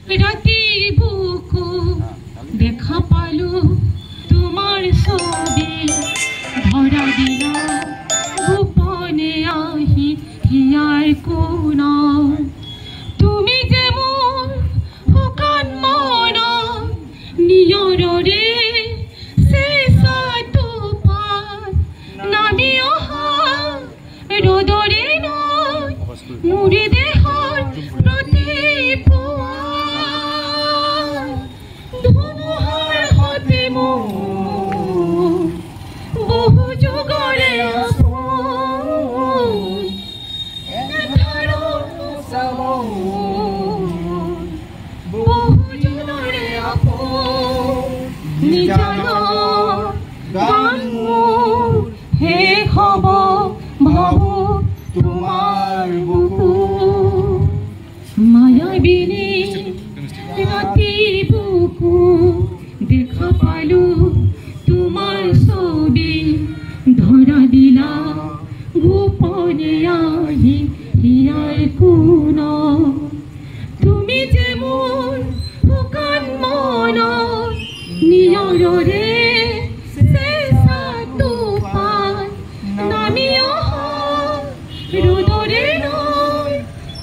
ৰাতেৰ বুকু দেখা পালো তোমাৰ ছবি ধৰা দিলা গোপনে আহি হিয়াৰ কোনা তুমি যেমন শুকান মন নিয়ৰৰে চেঁচাটো পাৰ নামি অহা ৰ'দৰে নৈ মোৰ দেহৰ প্ৰতি পুৱা ধুমুহাৰ সতে মোৰ বহু যুগৰে আপোন এধাৰৰ চামন বহু জনৰে আপোন নিজানৰ গান মোৰ শেষ হ'ব ভাবো তোমাৰ বুকু মায়াবিনী ৰাতিৰ বুকু দেখা পালো তোমাৰ ছবি ধৰা দিলা গোপনে আহি হিয়াৰ কোনা তুমি যে মোৰ শুকান মন নিয়ৰৰে চেঁচাটো পাৰ নামি অহা ৰ'দৰে নৈ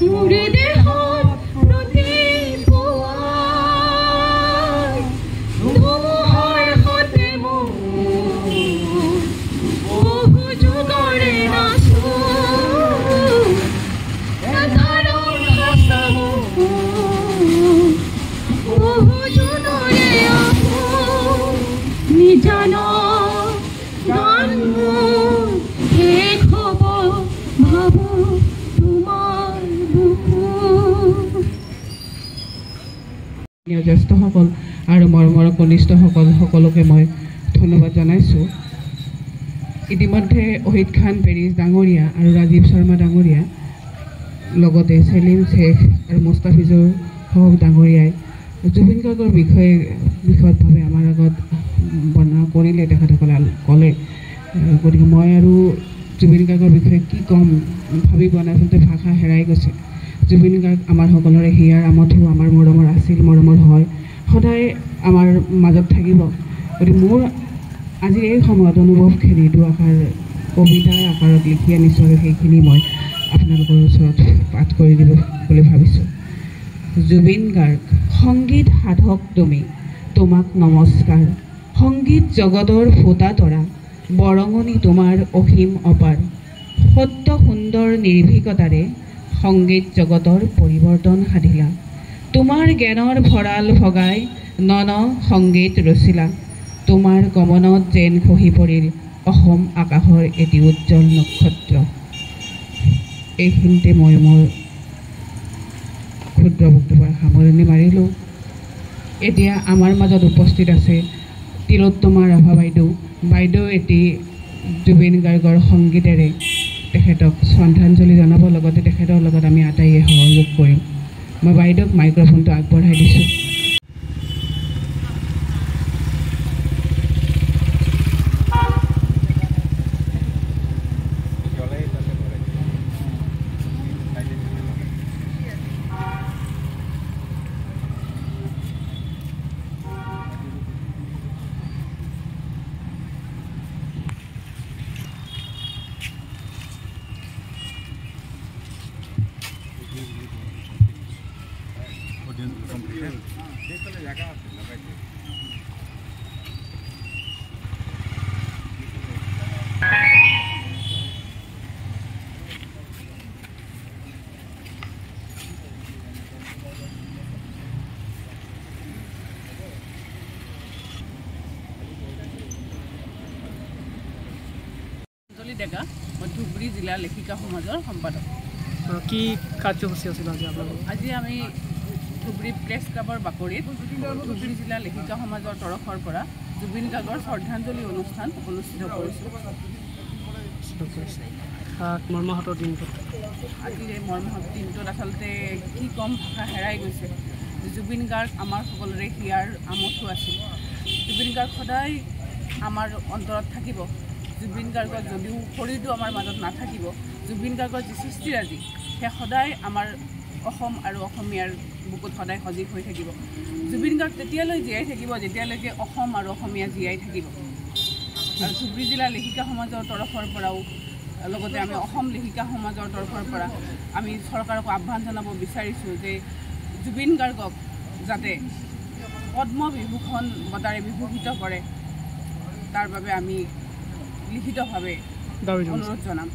মোৰ দেহৰ প্ৰতি পুৱা ধুমুহাৰ সতে মোৰ বহু যুগৰে নাচো এধাৰৰ ভাষা মোৰ বহু জনৰে আপোন নিজানৰ গান মোৰ শেষ হ'ব ভাবো তোমাৰ বুকু জ্যেষ্ঠসকল আৰু মৰমৰ কনিষ্ঠসকল সকলোকে মই ধন্যবাদ জনাইছোঁ। ইতিমধ্যে অহিদ খান পেৰিছ ডাঙৰীয়া আৰু ৰাজীৱ শৰ্মা ডাঙৰীয়া লগতে চেলিম শ্বেখ আৰু মুস্তাফিজুৰ হক ডাঙৰীয়াই জুবিন গাৰ্গৰ বিষয়তভাৱে আমাৰ আগত বৰ্ণনা কৰিলে, তেখেতসকলে ক'লে। গতিকে মই আৰু জুবিন গাৰ্গৰ বিষয়ে কি ক'ম ভাবি পোৱা নাই, আচলতে ভাষা হেৰাই গৈছে। জুবিন গাৰ্গ আমাৰ সকলোৰে হিয়াৰ আমঠু, আমাৰ মৰমৰ আছিল, মৰমৰ হয়, সদায় আমাৰ মাজত থাকিব। গতিকে মোৰ আজিৰ এই সময়ত অনুভৱখিনি দুআষাৰ কবিতাৰ আকাৰত লিখি আনিছোঁ আৰু সেইখিনি মই আপোনালোকৰ ওচৰত পাঠ কৰি দিব বুলি ভাবিছোঁ। জুবিন গাৰ্গ, সংগীত সাধক তুমি, তোমাক নমস্কাৰ। সংগীত জগতৰ ফুটা তৰা, বৰঙণি তোমাৰ অসীম অপাৰ। সত্য সুন্দৰ নিৰ্ভীকতাৰে সংগীত জগতৰ পৰিৱৰ্তন সাধিলা। তোমাৰ জ্ঞানৰ ভঁৰাল ভগাই নন সংগীত ৰচিলা। তোমাৰ গমনত যেন খহি পৰিল অসম আকাশৰ এটি উজ্জ্বল নক্ষত্ৰ। এইখিনিতে মই মোৰ ক্ষুদ্ৰ বক্তব্যৰ সামৰণি মাৰিলোঁ। এতিয়া আমাৰ মাজত উপস্থিত আছে তিলোত্তমা ৰাভা বাইদেউ এটি জুবিন গাৰ্গৰ সংগীতেৰে তেখেতক শ্ৰদ্ধাঞ্জলি জনাব, লগতে তেখেতৰ লগত আমি আটাইয়ে সহযোগ কৰিম। মই বাইদেউক মাইক্ৰফোনটো আগবঢ়াই দিছোঁ। ডেকা, মই ধুবুৰী জিলা লেখিকা সমাজৰ সম্পাদক। কি কাৰ্যসূচী আছিল আজি আপোনালোকৰ? আজি আমি ধুবুৰী প্ৰেছ ক্লাবৰ বাকৰিত ধুবুৰী জিলা লেখিকা সমাজৰ তৰফৰ পৰা জুবিন গাৰ্গৰ শ্ৰদ্ধাঞ্জলি অনুষ্ঠান অনুষ্ঠিত কৰিছোঁ। মৰ্মাহতৰ দিনটোত আজিৰ এই মৰ্মাহত দিনটোত আচলতে কি ক'ম, ভাষা হেৰাই গৈছে। জুবিন গাৰ্গ আমাৰ সকলোৰে হিয়াৰ আমঠু আছিল। জুবিন গাৰ্গ সদায় আমাৰ অন্তৰত থাকিব। জুবিন গাৰ্গৰ যদিও শৰীৰটো আমাৰ মাজত নাথাকিব, জুবিন গাৰ্গৰ যি সৃষ্টিৰাজি সেয়া সদায় আমাৰ অসম আৰু অসমীয়াৰ বুকুত সদায় সজীৱ হৈ থাকিব জুবিন গাৰ্গ তেতিয়ালৈ জীয়াই থাকিব যেতিয়ালৈকে অসম আৰু অসমীয়া জীয়াই থাকিব আৰু ধুবুৰী জিলাৰ লেখিকা সমাজৰ তৰফৰ পৰাও লগতে আমি অসম লেখিকা সমাজৰ তৰফৰ পৰা আমি চৰকাৰক আহ্বান জনাব বিচাৰিছোঁ যে জুবিন গাৰ্গক যাতে পদ্মবিভূষণ বঁটাৰে বিভূষিত কৰে তাৰ বাবে আমি লিখিতভাৱে অনুৰোধ জনাম